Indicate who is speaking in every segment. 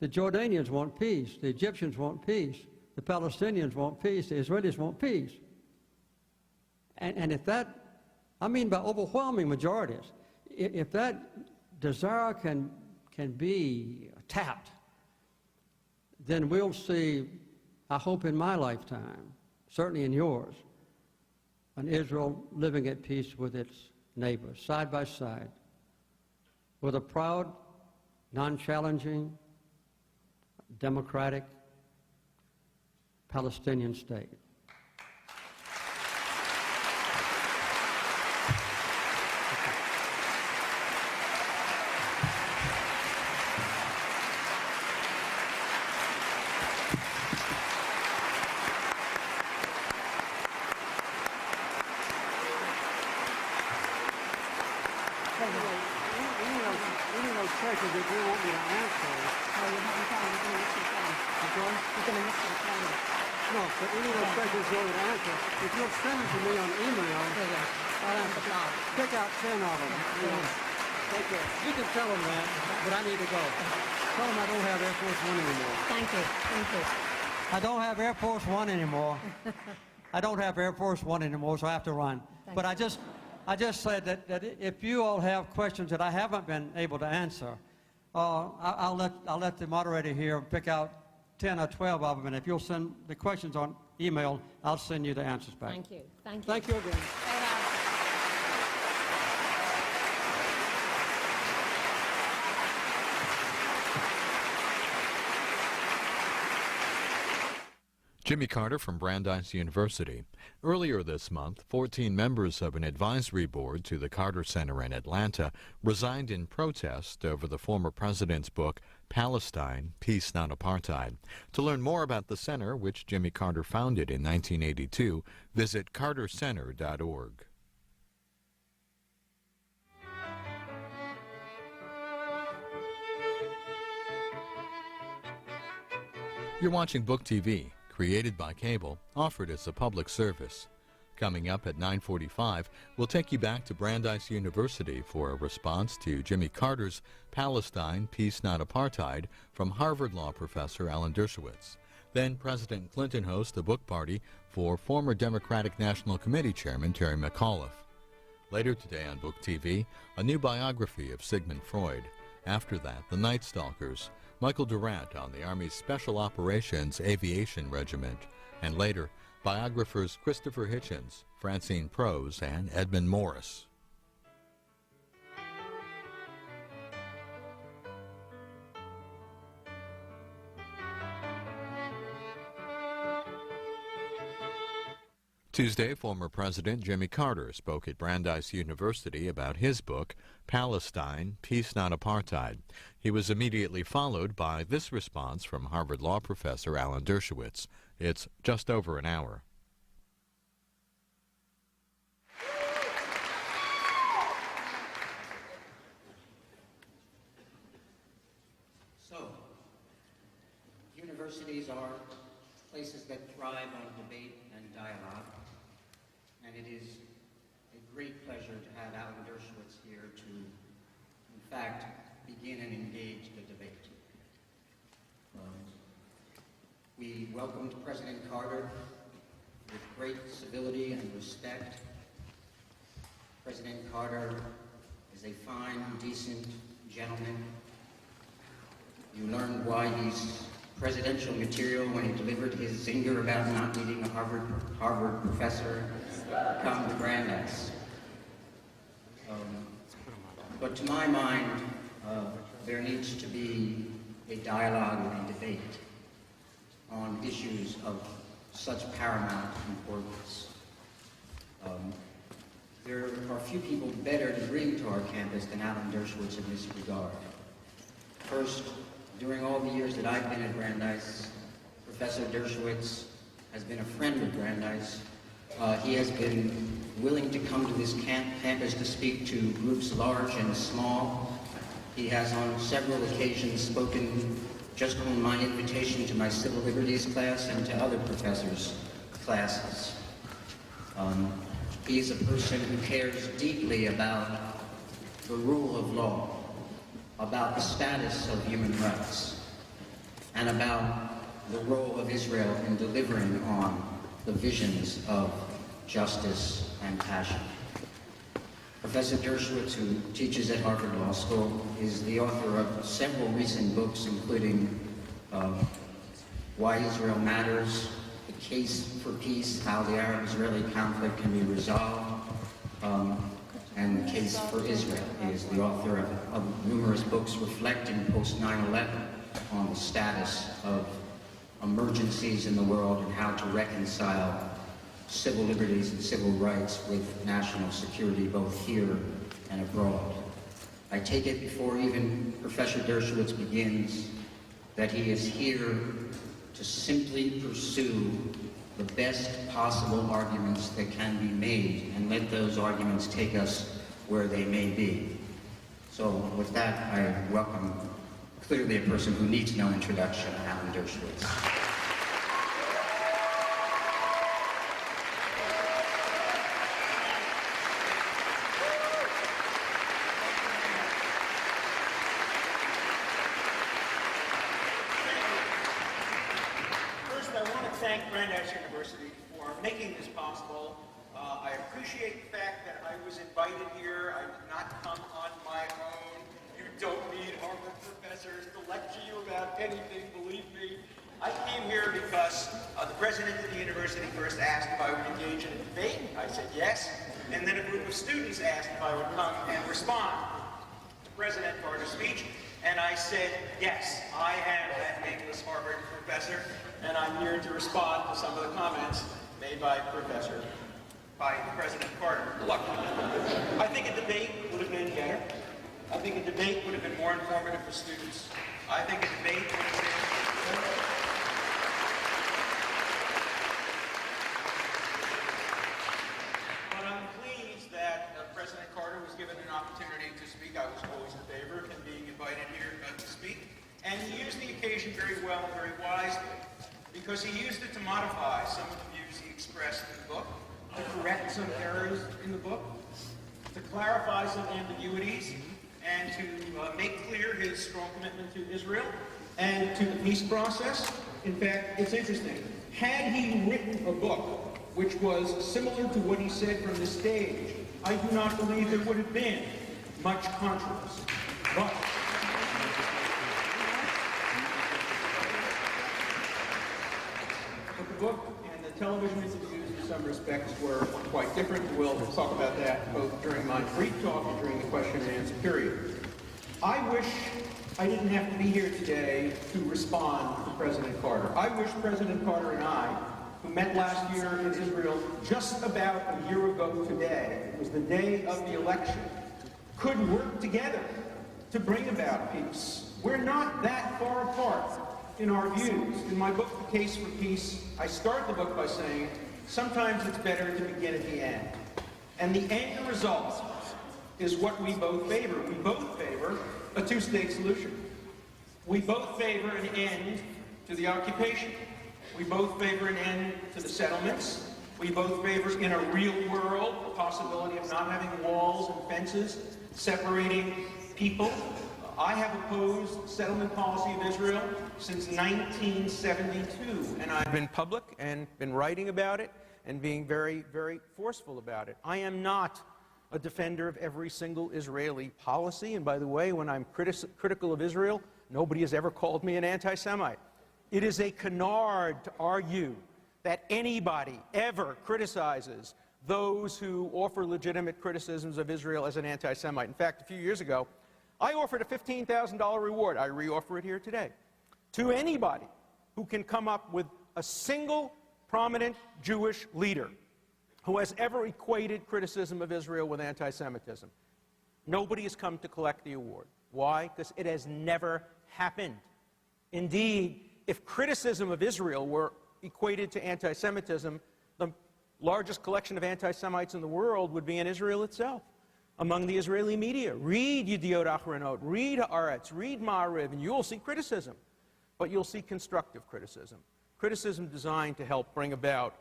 Speaker 1: The Jordanians want peace. The Egyptians want peace. The Palestinians want peace. The Israelis want peace. And if that, I mean by overwhelming majorities, if that desire can be tapped, then we'll see, I hope in my lifetime, certainly in yours, an Israel living at peace with its neighbors, side by side, with a proud, non-challenging, democratic Palestinian state. No, but any of those questions you want to answer, if you'll send them to me on email, I'll answer. Pick out 10 of them. Take care. You can tell them that, but I need to go. Tell them I don't have Air Force One anymore.
Speaker 2: Thank you. Thank you.
Speaker 1: I don't have Air Force One anymore. I don't have Air Force One anymore, so I have to run. But I just said that if you all have questions that I haven't been able to answer, I'll let the moderator here pick out 10 or 12 of them, and if you'll send the questions on email, I'll send you the answers back.
Speaker 2: Thank you. Thank you.
Speaker 1: Thank you again.
Speaker 3: Jimmy Carter from Brandeis University. Earlier this month, 14 members of an advisory board to the Carter Center in Atlanta resigned in protest over the former president's book, Palestine, Peace Not Apartheid. To learn more about the center, which Jimmy Carter founded in 1982, visit cartercenter.org. You're watching Book TV, created by cable, offered as a public service. Coming up at 9:45, we'll take you back to Brandeis University for a response to Jimmy Carter's Palestine, Peace Not Apartheid from Harvard Law professor Alan Dershowitz. Then President Clinton hosts a book party for former Democratic National Committee Chairman Terry McAuliffe. Later today on Book TV, a new biography of Sigmund Freud. After that, The Night Stalkers, Michael Durant on the Army's Special Operations Aviation Regiment, and later, biographers Christopher Hitchens, Francine Prose, and Edmund Morris. Tuesday, former President Jimmy Carter spoke at Brandeis University about his book, Palestine, Peace Not Apartheid. He was immediately followed by this response from Harvard Law professor Alan Dershowitz. It's just over an hour.
Speaker 4: So, universities are places that thrive on debate and dialogue. And it is a great pleasure to have Alan Dershowitz here to, in fact, begin and engage the debate. We welcomed President Carter with great civility and respect. President Carter is a fine, decent gentleman. You learned why he's presidential material when he delivered his zinger about not needing a Harvard professor come to Brandeis. But to my mind, there needs to be a dialogue and a debate on issues of such paramount importance. There are few people better to bring to our campus than Alan Dershowitz in this regard. First, during all the years that I've been at Brandeis, Professor Dershowitz has been a friend of Brandeis. He has been willing to come to this campus to speak to groups large and small. He has on several occasions spoken just on my invitation to my Civil Liberties class and to other professors' classes. He is a person who cares deeply about the rule of law, about the status of human rights. and about the role of Israel in delivering on the visions of justice and passion. Professor Dershowitz, who teaches at Harvard Law School, is the author of several recent books, including Why Israel Matters, The Case for Peace, How the Arab-Israeli Conflict Can Be Resolved, and The Case for Israel. He is the author of numerous books reflecting post-9/11 on the status of emergencies in the world and how to reconcile civil liberties and civil rights with national security, both here and abroad. I take it before even Professor Dershowitz begins that he is here to simply pursue the best possible arguments that can be made and let those arguments take us where they may be. So with that, I welcome clearly a person who needs no introduction, Alan Dershowitz.
Speaker 5: Thank Brandeis University for making this possible. I appreciate the fact that I was invited here. I did not come on my own. You don't need Harvard professors to lecture you about anything, believe me. I came here because the president of the university first asked if I would engage in a debate. I said yes. And then a group of students asked if I would come and respond to President Carter's speech. And I said, yes, I am that nameless Harvard professor, and I'm here to respond to some of the comments made by President Carter. Look, I think a debate would have been better. I think a debate would have been more informative for students. I think a debate would have been... But I'm pleased that President Carter was given an opportunity to speak. I was always in favor of him being invited here to speak. And he used the occasion very well and very wisely, because he used it to modify some of the views he expressed in the book, to correct some errors in the book, to clarify some ambiguities, and to make clear his strong commitment to Israel and to the peace process. In fact, it's interesting. Had he written a book which was similar to what he said from the stage, I do not believe there would have been much controversy. But the book and the television interviews in some respects were quite different. We'll talk about that both during my brief talk and during the question and answer period. I wish I didn't have to be here today to respond to President Carter. I wish President Carter and I, who met last year in Israel just about a year ago today, it was the day of the election, could work together to bring about peace. We're not that far apart in our views. In my book, The Case for Peace, I start the book by saying, sometimes it's better to begin at the end. And the end result is what we both favor. We both favor a two-state solution. We both favor an end to the occupation. We both favor an end to the settlements. We both favor, in a real world, the possibility of not having walls and fences separating people. I have opposed settlement policy of Israel since 1972, and I've been public and been writing about it and being very, very forceful about it. I am not a defender of every single Israeli policy, and by the way, when I'm critical of Israel, nobody has ever called me an anti-Semite. It is a canard to argue that anybody ever criticizes those who offer legitimate criticisms of Israel as an anti-Semite. In fact, a few years ago, I offered a $15,000 reward, I reoffer it here today, to anybody who can come up with a single prominent Jewish leader who has ever equated criticism of Israel with anti-Semitism. Nobody has come to collect the award. Why? Because it has never happened. Indeed, if criticism of Israel were equated to anti-Semitism, the largest collection of anti-Semites in the world would be in Israel itself, among the Israeli media. Read Yediot Achronot, read Haaretz, read Ma'ariv, and you'll see criticism. But you'll see constructive criticism. Criticism designed to help bring about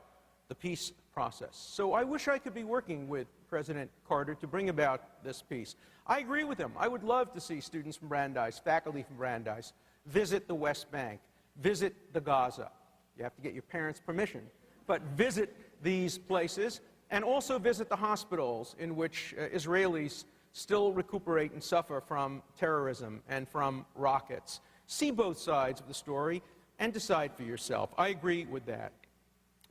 Speaker 5: the peace process. So I wish I could be working with President Carter to bring about this peace. I agree with him. I would love to see students from Brandeis, faculty from Brandeis, visit the West Bank, visit the Gaza. You have to get your parents' permission, but visit these places and also visit the hospitals in which Israelis still recuperate and suffer from terrorism and from rockets. See both sides of the story and decide for yourself. I agree with that.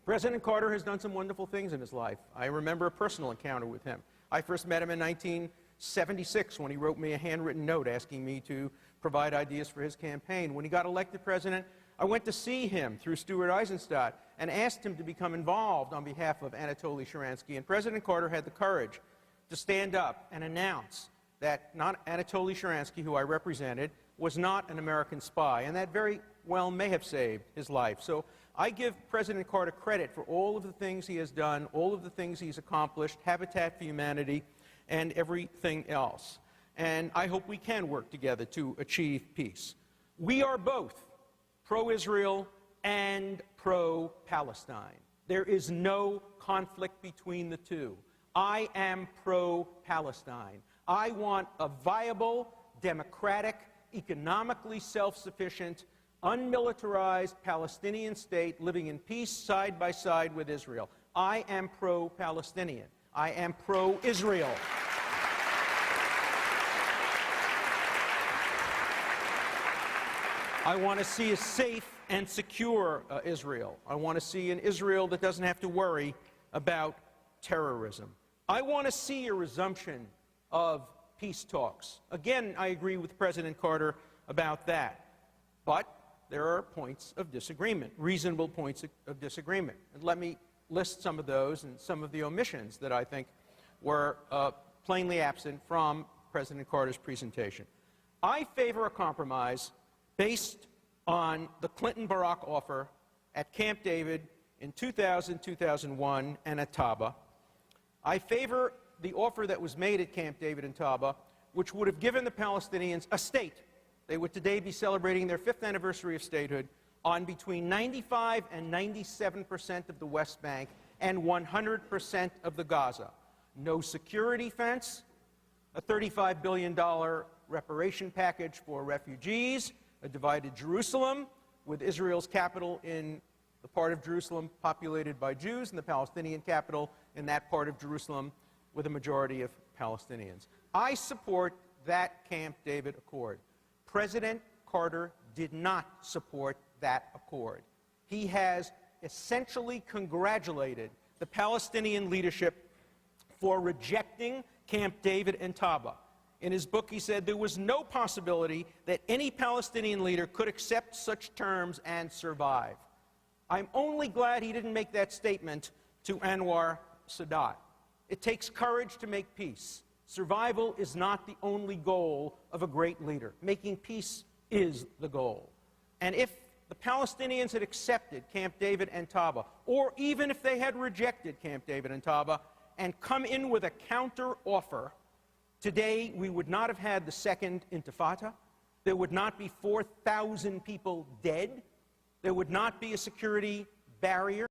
Speaker 5: President Carter has done some wonderful things in his life. I remember a personal encounter with him. I first met him in 1976 when he wrote me a handwritten note asking me to provide ideas for his campaign. When he got elected president, I went to see him through Stuart Eisenstadt and asked him to become involved on behalf of Anatoly Sharansky. And President Carter had the courage to stand up and announce that not Anatoly Sharansky, who I represented, was not an American spy. And that very well may have saved his life. So I give President Carter credit for all of the things he has done, all of the things he's accomplished, Habitat for Humanity, and everything else. And I hope we can work together to achieve peace. We are both pro-Israel and pro-Palestine. There is no conflict between the two. I am pro-Palestine. I want a viable, democratic, economically self-sufficient, unmilitarized Palestinian state living in peace side by side with Israel. I am pro-Palestinian. I am pro-Israel. I want to see a safe and secure Israel. I want to see an Israel that doesn't have to worry about terrorism. I want to see a resumption of peace talks. Again, I agree with President Carter about that. But there are points of disagreement, reasonable points of disagreement. And let me list some of those and some of the omissions that I think were plainly absent from President Carter's presentation. I favor a compromise based on the Clinton-Barack offer at Camp David in 2000, 2001, and at Taba. I favor the offer that was made at Camp David and Taba, which would have given the Palestinians a state. They would today be celebrating their 5th anniversary of statehood on between 95 and 97% of the West Bank and 100% of the Gaza. No security fence, a $35 billion reparation package for refugees, a divided Jerusalem with Israel's capital in the part of Jerusalem populated by Jews and the Palestinian capital in that part of Jerusalem with a majority of Palestinians. I support that Camp David Accord. President Carter did not support that accord. He has essentially congratulated the Palestinian leadership for rejecting Camp David and Taba. In his book, he said there was no possibility that any Palestinian leader could accept such terms and survive. I'm only glad he didn't make that statement to Anwar Sadat. It takes courage to make peace. Survival is not the only goal of a great leader. Making peace is the goal. And if the Palestinians had accepted Camp David and Taba, or even if they had rejected Camp David and Taba and come in with a counter-offer, today we would not have had the second Intifada. There would not be 4,000 people dead. There would not be a security barrier.